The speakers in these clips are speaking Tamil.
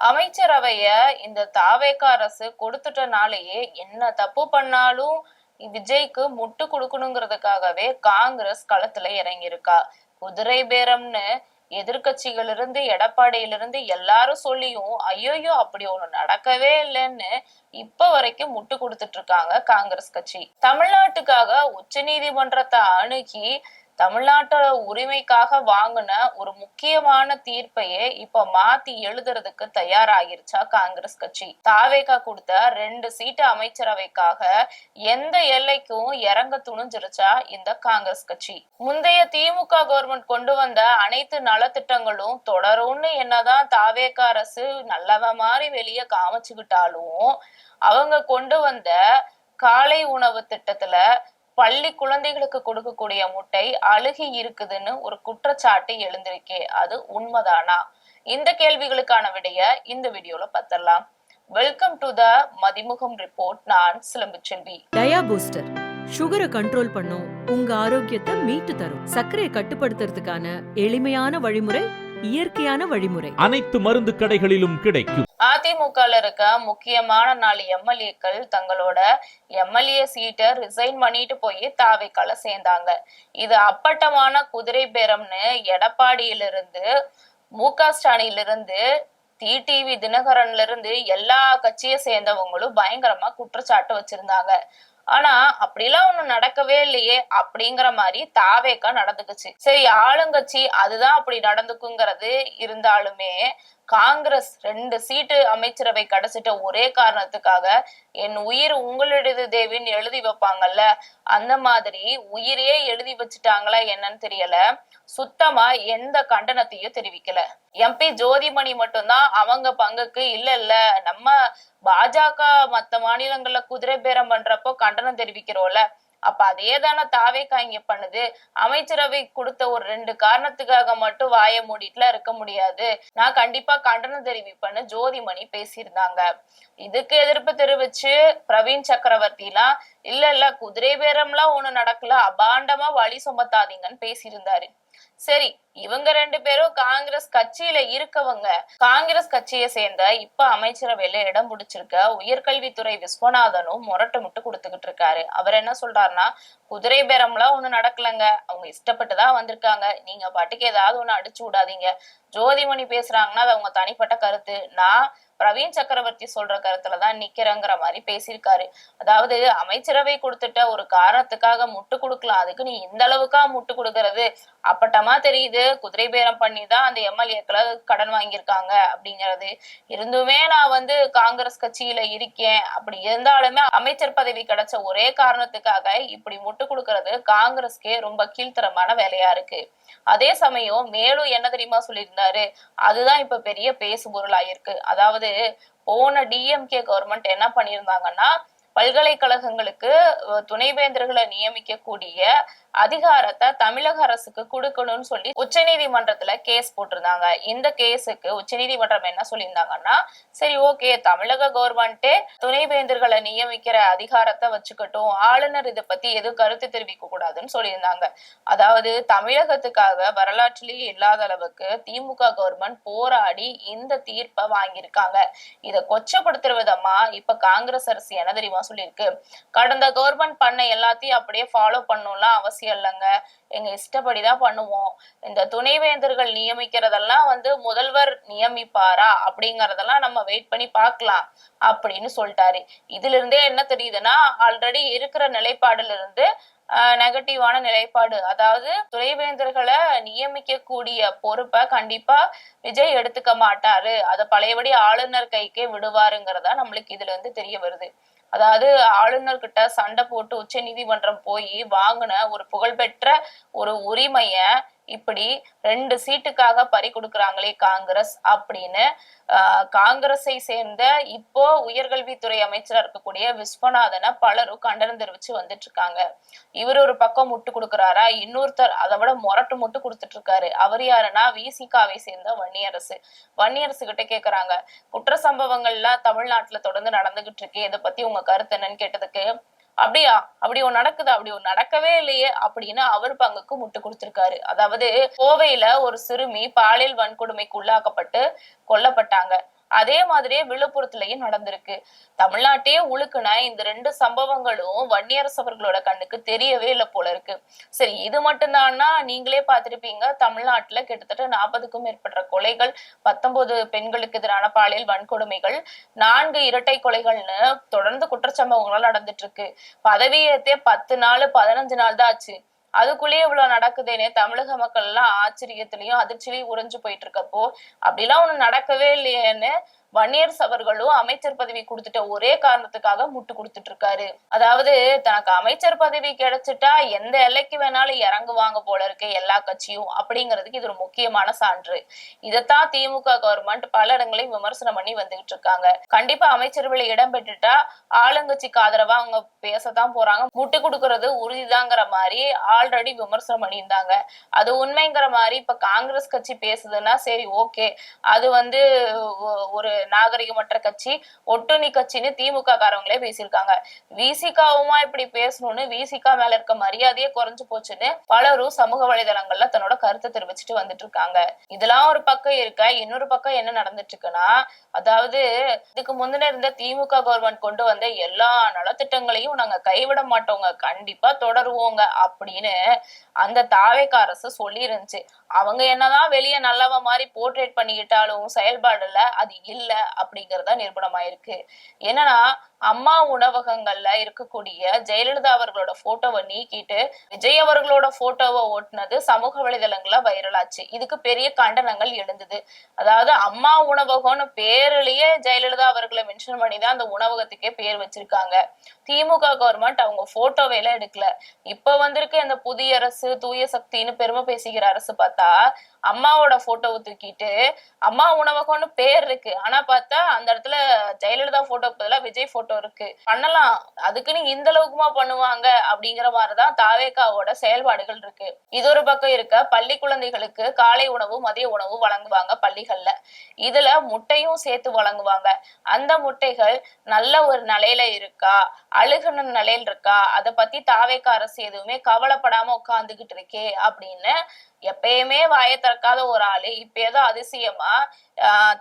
அமைச்சரவைய இந்த தாவேகா அரசு கொடுத்துட்டனாலேயே என்ன தப்பு பண்ணாலும் விஜய்க்கு முட்டு கொடுக்கணுங்கிறதுக்காகவே காங்கிரஸ் களத்துல இறங்கியிருக்கா. குதிரை பேரம்னு எதிர்கட்சிகளிலிருந்து எடப்பாடியிலிருந்து எல்லாரும் சொல்லியும் ஐயோயோ அப்படி ஒண்ணு நடக்கவே இல்லைன்னு இப்ப வரைக்கும் முட்டு கொடுத்துட்டு இருக்காங்க காங்கிரஸ் கட்சி. தமிழ்நாட்டுக்காக உச்ச நீதிமன்றத்தை அணுகி தமிழ்நாட்டோட உரிமைக்காக வாங்கின ஒரு முக்கியமான தீர்ப்பையே இப்ப மாத்தி எழுதுறதுக்கு தயாராகிருச்சா காங்கிரஸ் கட்சி. தாவேகா கொடுத்த 2 சீட்டு அமைச்சரவைக்காக எந்த எல்லைக்கும் இறங்க துணிஞ்சிருச்சா இந்த காங்கிரஸ் கட்சி. முந்தைய திமுக கவர்மெண்ட் கொண்டு வந்த அனைத்து நலத்திட்டங்களும் தொடரும்னு என்னதான் தாவேகா அரசு நல்லவ மாதிரி வெளியே காமிச்சுக்கிட்டாலும் அவங்க கொண்டு வந்த காலை உணவு திட்டத்துல பள்ளி குழந்தைகளுக்கு கொடுக்கக்கூடிய முட்டை அழுகி இருக்குதுன்னு ஒரு குற்றச்சாட்டு எழுந்திருக்கே, அது உண்மைதானா? இந்த கேள்விகளுக்கான விடைய இந்த வீடியோல பார்த்தரலாம். Welcome to the Mathimugam report. நான் சிலம்பு செல்வி. டயா பூஸ்டர் சுகரை கண்ட்ரோல் பண்ணும், உங்க ஆரோக்கியத்தை மீட்டு தரும். சர்க்கரையை கட்டுப்படுத்துறதுக்கான எளிமையான வழிமுறை, இயற்கையான வழிமுறை. அனைத்து மருந்து கடைகளிலும் கிடைக்கும். அதிமுகல இருக்க முக்கியமான 4 எம்எல்ஏக்கள் தங்களோட எம்எல்ஏ சீட்டை ரிசைன் பண்ணிட்டு போய் தாவேக்கால சேர்ந்தாங்க. இது அப்பட்டமான குதிரை பேரம்னு எடப்பாடியிலிருந்து மு.க. ஸ்டாலினிலிருந்து டிடிவி தினகரன்ல இருந்து எல்லா கட்சியை சேர்ந்தவங்களும் பயங்கரமா குற்றச்சாட்டு வச்சிருந்தாங்க. ஆனா அப்படிலாம் ஒண்ணு நடக்கவே இல்லையே அப்படிங்கிற மாதிரி தாவேக்கா நடந்துக்குச்சு. சரி, ஆளுங்கட்சி அதுதான் அப்படி நடந்துக்குங்கிறது இருந்தாலுமே காங்கிரஸ் 2 சீட்டு அமைச்சரவை கிடைச்சிட்ட ஒரே காரணத்துக்காக என் உயிர் உங்களுடையது தேவின்னு எழுதி வைப்பாங்கல்ல, அந்த மாதிரி உயிரையே எழுதி வச்சுட்டாங்களா என்னன்னு தெரியல. சுத்தமா எந்த கண்டனத்தையும் தெரிவிக்கல. எம்பி ஜோதிமணி மட்டும்தான் அவங்க பங்குக்கு இல்ல நம்ம பாஜக மத்த மாநிலங்கள்ல குதிரை பேரம் பண்றப்போ கண்டனம் தெரிவிக்கிறோம்ல, அப்ப அதே தானே தாவேக்கா இங்க பண்ணுது. அமைச்சரவை கொடுத்த ஒரு 2 காரணத்துக்காக மட்டும் வாய மூடிட்டுல இருக்க முடியாது, நான் கண்டிப்பா கண்டனம் தெரிவிப்பேன்னு ஜோதிமணி பேசியிருந்தாங்க. இதுக்கு எதிர்ப்பு தெரிவிச்சு பிரவீன் சக்கரவர்த்தி எல்லாம் இல்ல குதிரை பேரம்லாம் ஒண்ணு நடக்கல, அபாண்டமா வழி சுமத்தாதீங்கன்னு பேசியிருந்தாரு. சரி, இவங்க 2 பேரும் காங்கிரஸ் கட்சியில இருக்கவங்க. காங்கிரஸ் கட்சியை சேர்ந்த இப்ப அமைச்சரவையில இடம் பிடிச்சிருக்க உயர்கல்வித்துறை விஸ்வநாதனும் முரட்டு முட்டு கொடுத்துக்கிட்டு இருக்காரு. அவர் என்ன சொல்றாருன்னா, குதிரை பேரம்லாம் ஒண்ணு நடக்கலங்க, அவங்க இஷ்டப்பட்டுதான் வந்திருக்காங்க, நீங்க பாட்டுக்கு ஏதாவது ஒண்ணு அடிச்சு விடாதீங்க. ஜோதிமணி பேசுறாங்கன்னா அது அவங்க தனிப்பட்ட கருத்து, நான் பிரவீன் சக்கரவர்த்தி சொல்ற கருத்துலதான் நிக்கிறேங்கிற மாதிரி பேசியிருக்காரு. அதாவது அமைச்சரவை கொடுத்துட்ட ஒரு காரணத்துக்காக முட்டு கொடுக்கலாம், அதுக்கு நீ இந்த அளவுக்கா முட்டு கொடுக்கறது அப்பட்டமா தெரியுது. குதிரை பேரம் பண்ணிதான் அந்த எம்எல்ஏக்களை கடன் வாங்கியிருக்காங்க அப்படிங்கிறது. இருந்துமே நான் காங்கிரஸ் கட்சியில இருக்கேன், அப்படி இருந்தாலுமே அமைச்சர் பதவி கிடைச்ச ஒரே காரணத்துக்காக இப்படி முட்டு கொடுக்கறது காங்கிரஸ்க்கே ரொம்ப கீழ்த்தரமான வேலையா இருக்கு. அதே சமயம் மேலும் என்ன தெரியுமா சொல்லியிருந்தாரு, அதுதான் இப்ப பெரிய பேசு பொருளாயிருக்கு. அதாவது போன டிஎம்கே கவர்மெண்ட் என்ன பண்ணியிருந்தாங்கன்னா, பல்கலைக்கழகங்களுக்கு துணைவேந்தர்களை நியமிக்க கூடிய அதிகாரத்தை தமிழக அரசுக்கு கொடுக்கணும்னு சொல்லி உச்ச நீதிமன்றத்துல கேஸ் போட்டிருந்தாங்க. இந்த கேஸுக்கு உச்ச நீதிமன்றம் என்ன சொல்லியிருந்தாங்கன்னா, சரி ஓகே, தமிழக கவர்மெண்டே துணைவேந்தர்களை நியமிக்கிற அதிகாரத்தை வச்சுக்கட்டும், ஆளுநர் இதை பத்தி எதுவும் கருத்து தெரிவிக்க கூடாதுன்னு சொல்லியிருந்தாங்க. அதாவது தமிழகத்துக்காக வரலாற்றிலேயே இல்லாத அளவுக்கு திமுக கவர்மெண்ட் போராடி இந்த தீர்ப்பை வாங்கியிருக்காங்க. இதை கொச்சப்படுத்துற விதமா இப்ப காங்கிரஸ் அரசு என்ன தெரியுமா சொல்லியிருக்கு, கடந்த கவர்மெண்ட் பண்ண எல்லாத்தையும் அப்படியே ஃபாலோ பண்ணணும்லாம் அவசியம் இல்லைங்க, எங்க இஷ்டப்படிதான் பண்ணுவோம். இந்த துணைவேந்தர்கள் நியமிக்கிறதெல்லாம் முதல்வர் நியமிப்பாரா அப்படிங்கறதெல்லாம் நம்ம வெயிட் பண்ணி பார்க்கலாம் அப்படின்னு சொல்லிட்டாரு. இதுல இருந்தே என்ன தெரியுதுன்னா, ஆல்ரெடி இருக்கிற நிலைப்பாடுல இருந்து நெகட்டிவான நிலைப்பாடு. அதாவது துணைவேந்தர்களை நியமிக்க கூடிய பொறுப்பை கண்டிப்பா விஜய் எடுத்துக்க மாட்டாரு, அதை பழையபடி ஆளுநர் கைக்கே விடுவாருங்கிறதா நம்மளுக்கு இதுல இருந்து தெரிய வருது. அதாவது ஆளுநர் கிட்ட சண்டை போட்டு உச்ச நீதிமன்றம் போய் வாங்கின ஒரு புகழ்பெற்ற ஒரு உரிமைய இப்படி 2 சீட்டுக்காக பறி கொடுக்குறாங்களே காங்கிரஸ் அப்படின்னு காங்கிரஸை சேர்ந்த இப்போ உயர்கல்வித்துறை அமைச்சரா இருக்கக்கூடிய விஸ்வநாதனை பலரும் கண்டனம் தெரிவிச்சு வந்துட்டு இருக்காங்க. இவர் ஒரு பக்கம் முட்டு கொடுக்குறாரா, இன்னொருத்தர் அதை விட முரட்டு முட்டு கொடுத்துட்டு இருக்காரு. அவர் யாருன்னா விசிகாவை சேர்ந்த வன்னியரசு கிட்ட கேக்குறாங்க, குற்ற சம்பவங்கள்லாம் தமிழ்நாட்டுல தொடர்ந்து நடந்துகிட்டு இருக்கு, இதை பத்தி உங்க கருத்து என்னன்னு கேட்டதுக்கு, அப்படியா அப்படி ஒண்ணு நடக்குதா, அப்படி ஒண்ணு நடக்கவே இல்லையே அப்படின்னு அவர் பங்குக்கு முட்டு கொடுத்திருக்காரு. அதாவது கோவையில ஒரு சிறுமி பாலியல் வன்கொடுமைக்கு உள்ளாக்கப்பட்டு கொல்லப்பட்டாங்க. அதே மாதிரியே விழுப்புரத்துலயும் நடந்திருக்கு. தமிழ்நாட்டையே உழுக்குன இந்த 2 சம்பவங்களும் வன்னியரசு அவர்களோட கண்ணுக்கு தெரியவே இல்லை போல இருக்கு. சரி, இது மட்டும்தான்னா நீங்களே பார்த்திருப்பீங்க, தமிழ்நாட்டுல கிட்டத்தட்ட 40க்கும் மேற்பட்ட கொலைகள், 19 பெண்களுக்கு எதிரான பாலியல் வன்கொடுமைகள், 4 இரட்டை கொலைகள்னு தொடர்ந்து குற்றச்சம்பவங்கள் நடந்துட்டு இருக்கு. பதவியேற்றே 10 நாள் 15 நாள் தான் ஆச்சு. அதுக்குள்ளேயே இவ்வளவு நடக்குதுன்னே தமிழக மக்கள் எல்லாம் ஆச்சரியத்திலையும் அதிர்ச்சியிலையும் உறைஞ்சு போயிட்டு இருக்கப்போ, அப்படிலாம் ஒண்ணு நடக்கவே இல்லையேன்னு வன்னியரசு அவர்களும் அமைச்சர் பதவி கொடுத்துட்ட ஒரே காரணத்துக்காக முட்டு கொடுத்துட்டு இருக்காரு. அதாவது தனக்கு அமைச்சர் பதவி கிடைச்சிட்டா எந்த எல்லைக்கு வேணாலும் இறங்குவாங்க போல இருக்கு எல்லா கட்சியும், அப்படிங்கிறதுக்கு இது ஒரு முக்கியமான சான்று. இதைத்தான் திமுக கவர்மெண்ட் பல இடங்களையும் விமர்சனம் பண்ணி வந்துகிட்டு இருக்காங்க. கண்டிப்பா அமைச்சரவையில இடம் பெற்றுட்டா ஆளுங்கட்சிக்கு ஆதரவா அவங்க பேசத்தான் போறாங்க, முட்டு கொடுக்கறது உறுதிதாங்கிற மாதிரி ஆல்ரெடி விமர்சனம் பண்ணியிருந்தாங்க. அது உண்மைங்கிற மாதிரி இப்ப காங்கிரஸ் கட்சி பேசுதுன்னா சரி ஓகே, அது ஒரு நாகரிகமற்ற கட்சி, ஒட்டுணி கட்சின்னு திமுக காரங்களே பேசியிருக்காங்க. விசிகாவுமா இப்படி பேசணும்னு விசிகா மேல இருக்க மரியாதையே குறைஞ்சு போச்சுன்னு பலரும் சமூக வலைதளங்கள்ல தன்னோட கருத்தை தெரிவிச்சுட்டு வந்துட்டு இருக்காங்க. இதெல்லாம் ஒரு பக்கம் இருக்க, இன்னொரு பக்கம் என்ன நடந்துட்டு இருக்குன்னா, அதாவது இதுக்கு முந்தின இருந்த திமுக கவர்மெண்ட் கொண்டு வந்த எல்லா நலத்திட்டங்களையும் நாங்க கைவிட மாட்டோங்க, கண்டிப்பா தொடருவோங்க அப்படின்னு அந்த தாவேக அரசு சொல்லி இருந்துச்சு. அவங்க என்னதான் வெளியே நல்லவ மாதிரி போர்ட்ரேட் பண்ணிக்கிட்டாலும் செயல்பாடுல அது இல்ல அப்படிங்கறதா நிரூபணமாயிருக்கு. என்னன்னா, அம்மா உணவகங்கள்ல இருக்கக்கூடிய ஜெயலலிதா அவர்களோட போட்டோவை நீக்கிட்டு விஜய் அவர்களோட போட்டோவை ஓட்டுனது சமூக வலைதளங்கள்ல வைரல் ஆச்சு. இதுக்கு பெரிய கண்டனங்கள் எழுந்தது. அதாவது அம்மா உணவகம்னு பேர்லயே ஜெயலலிதா அவர்களை மென்ஷன் பண்ணிதான் அந்த உணவகத்துக்கே பேர் வச்சிருக்காங்க. திமுக கவர்மெண்ட் அவங்க போட்டோவை எல்லாம் எடுக்கல. இப்ப வந்திருக்க இந்த புதிய அரசு தூய சக்தின்னு பெருமை பேசிக்கிற அரசு பார்த்தா அம்மாவோட போட்டோவை தூக்கிட்டு அம்மா உணவகம்னு பேர் இருக்கு, ஆனா பார்த்தா அந்த இடத்துல ஜெயலலிதா போட்டோக்கு பதிலா விஜய் போட்டோ இருக்கு. பண்ணலாம், அதுக்குன்னு இந்த அளவுக்குமா பண்ணுவாங்க அப்படிங்கிற மாதிரிதான் தாவேகாவோட செயல்பாடுகள் இருக்கு. இது ஒரு பக்கம் இருக்க, பள்ளி குழந்தைகளுக்கு காலை உணவு மதிய உணவு வழங்குவாங்க பள்ளிகள்ல. இதுல முட்டையும் சேர்த்து வழங்குவாங்க. அந்த முட்டைகள் நல்ல ஒரு நிலையில இருக்கா, அழுகுன நிலையில் இருக்கா, அதை பத்தி தாவேகா அரசு எதுவுமே கவலைப்படாம உட்கார்ந்துகிட்டு இருக்கே அப்படின்னு எப்பயுமே வாயை திறக்காத ஒரு ஆளு இப்ப ஏதோ அதிசயமா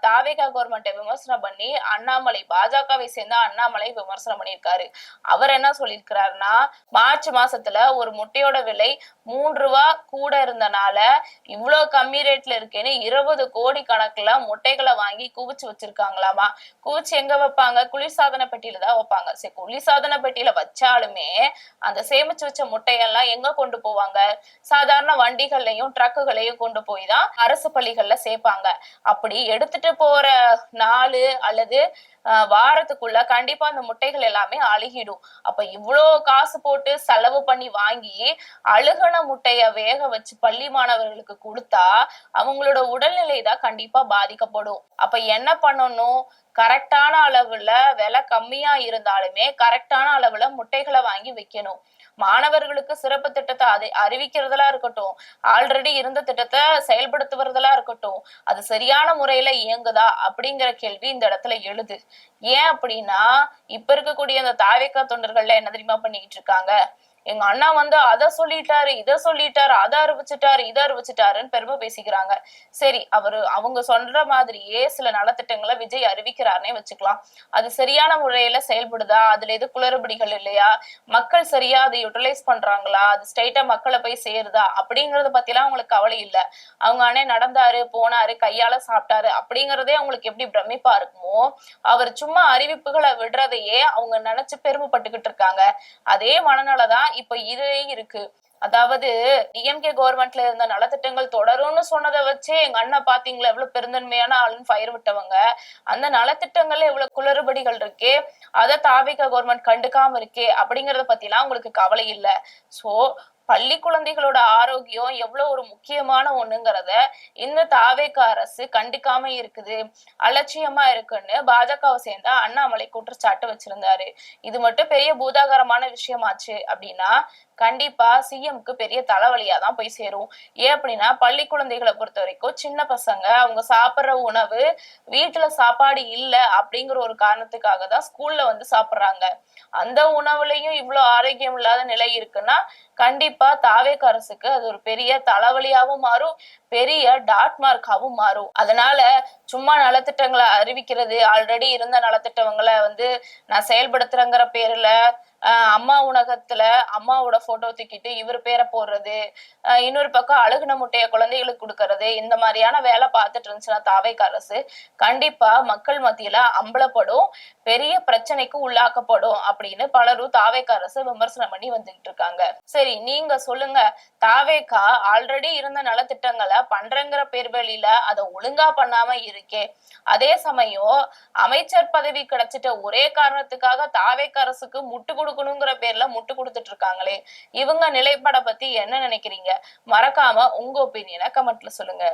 தாவேகா கவர்மெண்ட்டை விமர்சனம் பண்ணி அண்ணாமலை, பாஜகவை சேர்ந்த அண்ணாமலை விமர்சனம் பண்ணியிருக்காரு. அவர் என்ன சொல்லியிருக்கிறாருன்னா, மார்ச் மாசத்துல ஒரு முட்டையோட விலை 3 ரூபா கூட இருந்தனால இவ்வளவு கம்மி ரேட்ல இருக்கேன்னு 20 கோடி கணக்குல முட்டைகளை வாங்கி குவிச்சு வச்சிருக்காங்களாமா. குவிச்சு எங்க வைப்பாங்க? குளிர்சாதன பெட்டியில தான் வைப்பாங்க. சரி, குளிர்சாதன பெட்டியில வச்சாலுமே அந்த சேமிச்சு வச்ச முட்டையெல்லாம் எங்க கொண்டு போவாங்க? சாதாரண வண்டிகள்லையும் ட்ரக்குகளையும் கொண்டு போய் தான் அரசு பள்ளிகள்ல சேர்ப்பாங்க. அப்படி எடுத்துட்டு போற நாள் அல்லது வாரத்துக்குள்ள கண்டிப்பா அந்த முட்டைகள் எல்லாமே அழுகிடும். அப்ப இவ்வளோ காசு போட்டு செலவு பண்ணி வாங்கி அழுகன முட்டைய வேக வச்சு பள்ளி மாணவர்களுக்கு கொடுத்தா அவங்களோட உடல்நிலை தான் கண்டிப்பா பாதிக்கப்படும். அப்ப என்ன பண்ணணும்? கரெக்டான அளவுல விலை கம்மியா இருந்தாலுமே கரெக்டான அளவுல முட்டைகளை வாங்கி வைக்கணும். மாணவர்களுக்கு சிறப்பு திட்டத்தை அறிவிக்கிறதுலா இருக்கட்டும், ஆல்ரெடி இருந்த திட்டத்தை செயல்படுத்துவதெல்லாம் இருக்கட்டும், அது சரியான முறையில இயங்குதா அப்படிங்கிற கேள்வி இந்த இடத்துல எழுது. ஏன் அப்படின்னா, இப்ப இருக்கக்கூடிய அந்த தாவேகா தொண்டர்கள்ல என்ன தெரியுமா பண்ணிக்கிட்டு இருக்காங்க? எங்க அண்ணா அதை சொல்லிட்டாரு, இதை சொல்லிட்டாரு, அதை அறிவிச்சுட்டாரு, இதை அறிவிச்சுட்டாருன்னு பெருமை பேசிக்கிறாங்க. சரி, அவங்க சொல்ற மாதிரியே சில நலத்திட்டங்களை விஜய் அறிவிக்கிறாருன்னே வச்சுக்கலாம். அது சரியான முறையில செயல்படுதா? அதுல எது குளறுபடிகள் இல்லையா? மக்கள் சரியா அதை யூட்டிலைஸ் பண்றாங்களா? அது ஸ்ட்ரெயிட்டா மக்களை போய் சேருதா? அப்படிங்கறத பத்தி எல்லாம் அவங்களுக்கு கவலை இல்லை. அவங்க அண்ணே நடந்தாரு, போனாரு, கையால சாப்பிட்டாரு அப்படிங்கறதே அவங்களுக்கு எப்படி பிரமிப்பா இருக்குமோ, அவர் சும்மா அறிவிப்புகளை விடுறதையே அவங்க நினைச்சு பெருமைப்பட்டுக்கிட்டு இருக்காங்க. அதே மனநலதான் இப்ப இதே இருக்கு. அதாவது டிஎம்கே கவர்மெண்ட்ல இருந்த நலத்திட்டங்கள் தொடரும்னு சொன்னதை வச்சே எங்க அண்ணா பாத்தீங்களா எவ்வளவு பெருந்தன்மையான ஆளுன்னு ஃபயர் விட்டவங்க. அந்த நலத்திட்டங்கள்ல எவ்வளவு குளறுபடிகள் இருக்கே, அதை தாவேகா கவர்மெண்ட் கண்டுக்காம இருக்கே அப்படிங்கறத பத்தி எல்லாம் உங்களுக்கு கவலை இல்லை. சோ பள்ளி குழந்தைகளோட ஆரோக்கியம் எவ்வளவு ஒரு முக்கியமான ஒண்ணுங்கிறத இந்த தாவேகா அரசு கண்டுக்காம இருக்குது, அலட்சியமா இருக்குன்னு பாஜகவை சேர்ந்த அண்ணாமலை குற்றச்சாட்டு வச்சிருந்தாரு. இது மட்டும் பெரிய பூதாகரமான விஷயமாச்சு அப்படின்னா கண்டிப்பா சிஎம்க்கு பெரிய தலைவலியா தான் போய் சேரும். ஏன் அப்படின்னா, பள்ளி குழந்தைகளை பொறுத்த வரைக்கும் சின்ன பசங்க அவங்க சாப்பிடுற உணவு வீட்டுல சாப்பாடு இல்ல அப்படிங்கிற ஒரு காரணத்துக்காக தான் ஸ்கூல்ல சாப்பிடுறாங்க. அந்த உணவுலையும் இவ்வளவு ஆரோக்கியம் இல்லாத நிலை இருக்குன்னா கண்டிப்பா தாவேக அரசுக்கு அது ஒரு பெரிய தலைவலியாவும் மாறும், பெரிய டாட் மார்க்காவும் மாறும். அதனால சும்மா நலத்திட்டங்களை அறிவிக்கிறது, ஆல்ரெடி இருந்த நலத்திட்டங்களை நான் செயல்படுத்துறேங்கிற பேர்ல அம்மா உணவகத்துல அம்மாவோட போட்டோ தூக்கிட்டு இவர் பேரை போடுறது, இன்னொரு பக்கம் அழுகுன முட்டைய குழந்தைகளுக்கு கொடுக்கறது, இந்த மாதிரியான வேலை பார்த்துட்டு இருந்துச்சுன்னா தாவேக அரசு கண்டிப்பா மக்கள் மத்தியில அம்பலப்படும், பெரிய பிரச்சனைக்கு உள்ளாக்கப்படும் அப்படின்னு பலரும் தாவேக அரசு விமர்சனம் பண்ணி வந்துகிட்டு இருக்காங்க. சரி, நீங்க சொல்லுங்க, தாவேகா ஆல்ரெடி இருந்த நலத்திட்டங்களை பண்றங்கிற பேர் வழியில அதை ஒழுங்கா பண்ணாம இருக்கே, அதே சமயம் அமைச்சர் பதவி கிடைச்சிட்ட ஒரே காரணத்துக்காக தாவேக அரசுக்கு முட்டு கொடுக்கணுங்கிற பேர்ல முட்டு கொடுத்துட்டு இருக்காங்களே, இவங்க நிலைப்பாட பத்தி என்ன நினைக்கிறீங்க? மறக்காம உங்க ஒப்பீனியனை கமெண்ட்ல சொல்லுங்க.